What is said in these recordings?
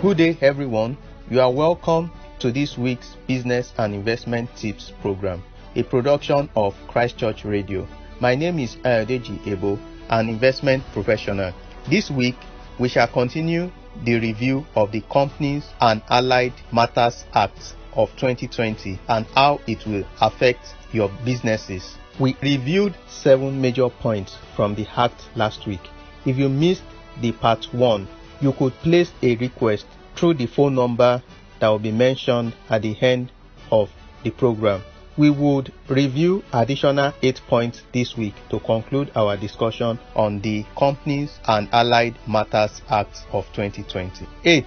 Good day, everyone. You are welcome to this week's Business and Investment Tips program, a production of Christ Church Radio. My name is Ayodeji Ebo, an investment professional. This week, we shall continue the review of the Companies and Allied Matters Act of 2020 and how it will affect your businesses. We reviewed 7 major points from the Act last week. If you missed the part 1, you could place a request through the phone number that will be mentioned at the end of the program. We would review additional 8 points this week to conclude our discussion on the Companies and Allied Matters Act of 2020. 8.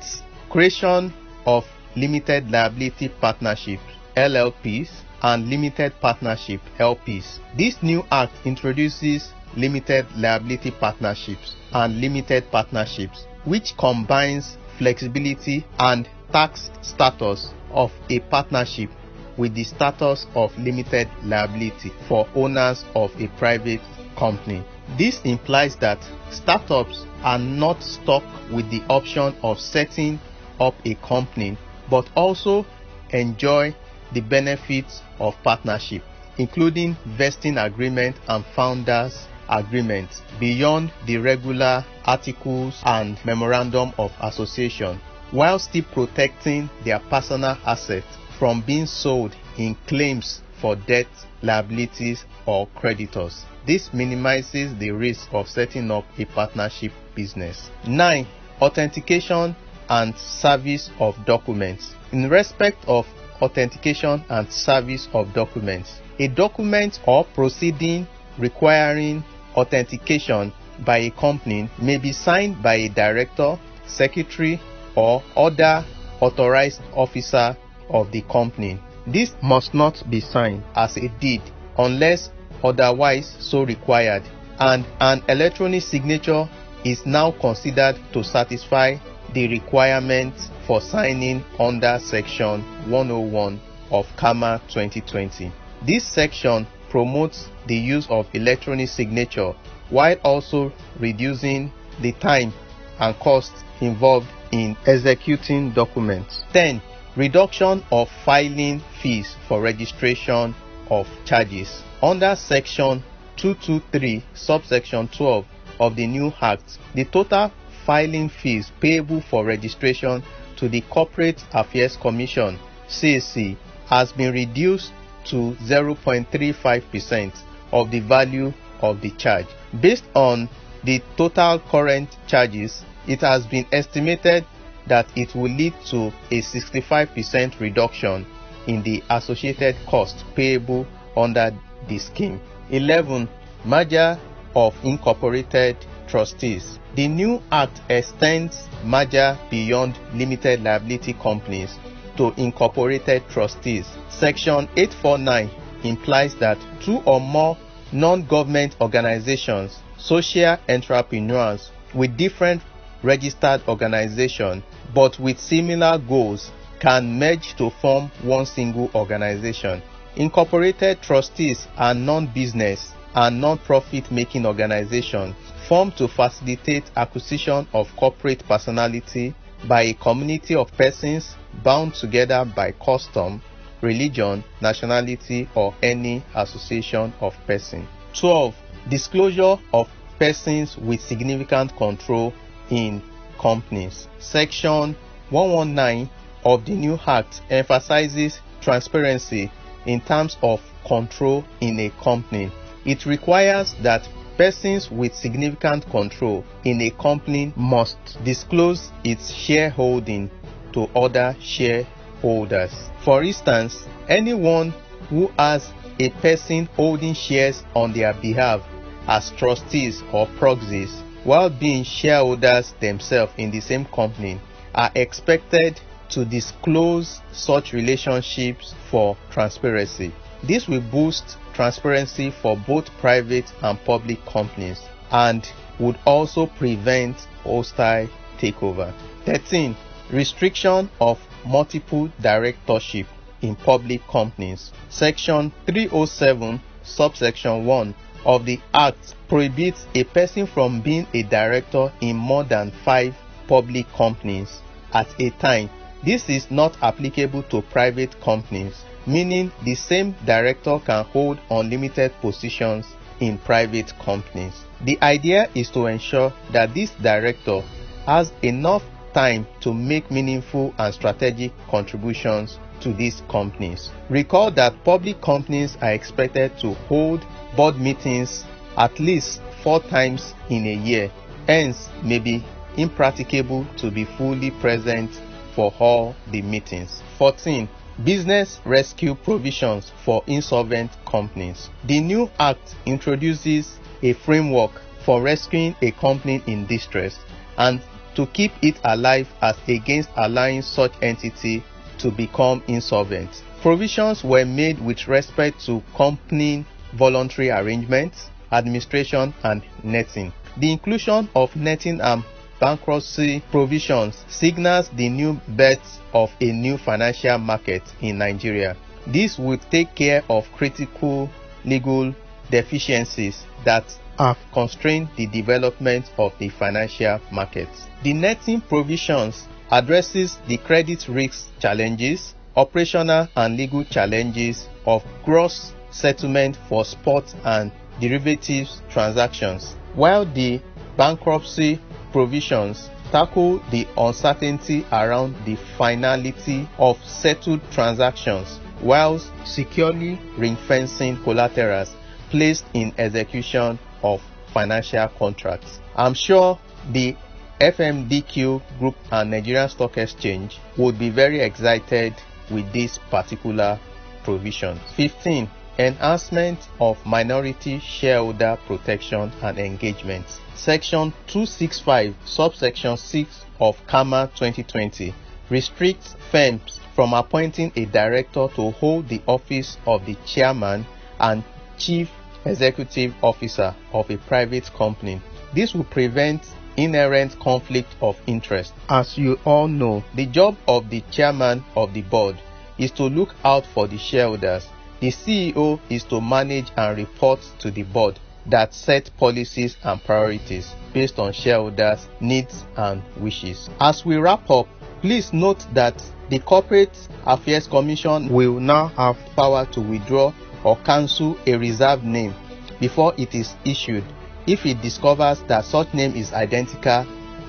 Creation of Limited Liability Partnerships, LLPs, and Limited Partnership, LPs. This new act introduces Limited Liability Partnerships and Limited Partnerships, which combines flexibility and tax status of a partnership with the status of limited liability for owners of a private company. This implies that startups are not stuck with the option of setting up a company, but also enjoy the benefits of partnership, including vesting agreement and founders agreements beyond the regular articles and memorandum of association, while still protecting their personal assets from being sold in claims for debt, liabilities, or creditors. This minimizes the risk of setting up a partnership business. 9. Authentication and service of documents. In respect of authentication and service of documents, a document or proceeding requiring authentication by a company may be signed by a director, secretary, or other authorized officer of the company. This must not be signed as a deed unless otherwise so required, and an electronic signature is now considered to satisfy the requirements for signing under Section 101 of CAMA 2020. This section promotes the use of electronic signature while also reducing the time and cost involved in executing documents. 10. Reduction of filing fees for registration of charges. Under Section 223, subsection 12 of the new Act, the total filing fees payable for registration to the Corporate Affairs Commission, CAC, has been reduced to 0.35% of the value of the charge. Based on the total current charges, it has been estimated that it will lead to a 65% reduction in the associated cost payable under the scheme. 11. Merger of incorporated trustees. The new act extends merger beyond limited liability companies to incorporated trustees. Section 849 implies that 2 or more non-government organizations, social entrepreneurs with different registered organizations but with similar goals can merge to form one single organization. Incorporated trustees are non-business and non-profit making organizations formed to facilitate acquisition of corporate personality by a community of persons bound together by custom, religion, nationality, or any association of persons. 12. Disclosure of persons with significant control in companies. Section 119 of the new Act emphasizes transparency in terms of control in a company. It requires that persons with significant control in a company must disclose its shareholding to other shareholders. For instance, anyone who has a person holding shares on their behalf as trustees or proxies while being shareholders themselves in the same company are expected to disclose such relationships for transparency. This will boost transparency for both private and public companies and would also prevent hostile takeover. 13. Restriction of multiple directorship in public companies. Section 307, subsection 1 of the Act prohibits a person from being a director in more than 5 public companies at a time. This is not applicable to private companies, meaning the same director can hold unlimited positions in private companies. The idea is to ensure that this director has enough time to make meaningful and strategic contributions to these companies. Recall that public companies are expected to hold board meetings at least 4 times in a year, hence may be impracticable to be fully present for all the meetings. 14. Business rescue provisions for insolvent companies. The new act introduces a framework for rescuing a company in distress and to keep it alive as against allowing such entity to become insolvent. Provisions were made with respect to company voluntary arrangements, administration, and netting. The inclusion of netting and bankruptcy provisions signals the new birth of a new financial market in Nigeria. This will take care of critical legal deficiencies that have constrained the development of the financial markets. The netting provisions addresses the credit risk challenges, operational and legal challenges of gross settlement for spot and derivatives transactions, while the bankruptcy provisions tackle the uncertainty around the finality of settled transactions whilst securely ring-fencing collaterals placed in execution of financial contracts. I'm sure the FMDQ Group and Nigerian Stock Exchange would be very excited with this particular provision. 15. Enhancement of minority shareholder protection and engagement. Section 265, subsection 6 of CAMA 2020 restricts firms from appointing a director to hold the office of the chairman and chief executive officer of a private company. This will prevent inherent conflict of interest. As you all know, the job of the chairman of the board is to look out for the shareholders. The CEO is to manage and report to the board that set policies and priorities based on shareholders' needs and wishes. As we wrap up, please note that the Corporate Affairs Commission will now have power to withdraw or cancel a reserved name before it is issued if it discovers that such name is identical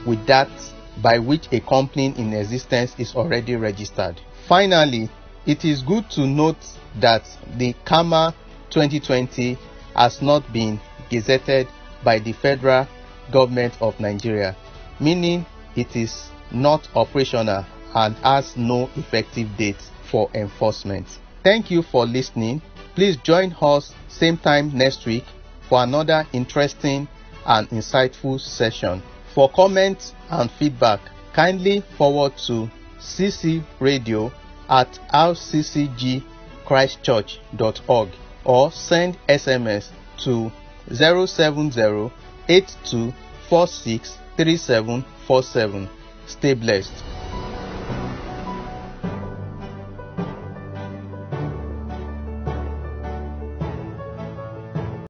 with that by which a company in existence is already registered. Finally, it is good to note that the CAMA 2020 has not been gazetted by the federal government of Nigeria, meaning it is not operational and has no effective date for enforcement. Thank you for listening. Please join us same time next week for another interesting and insightful session. For comments and feedback, kindly forward to ccradio@rccgchristchurch.org or send SMS to 070-8246-3747. Stay blessed.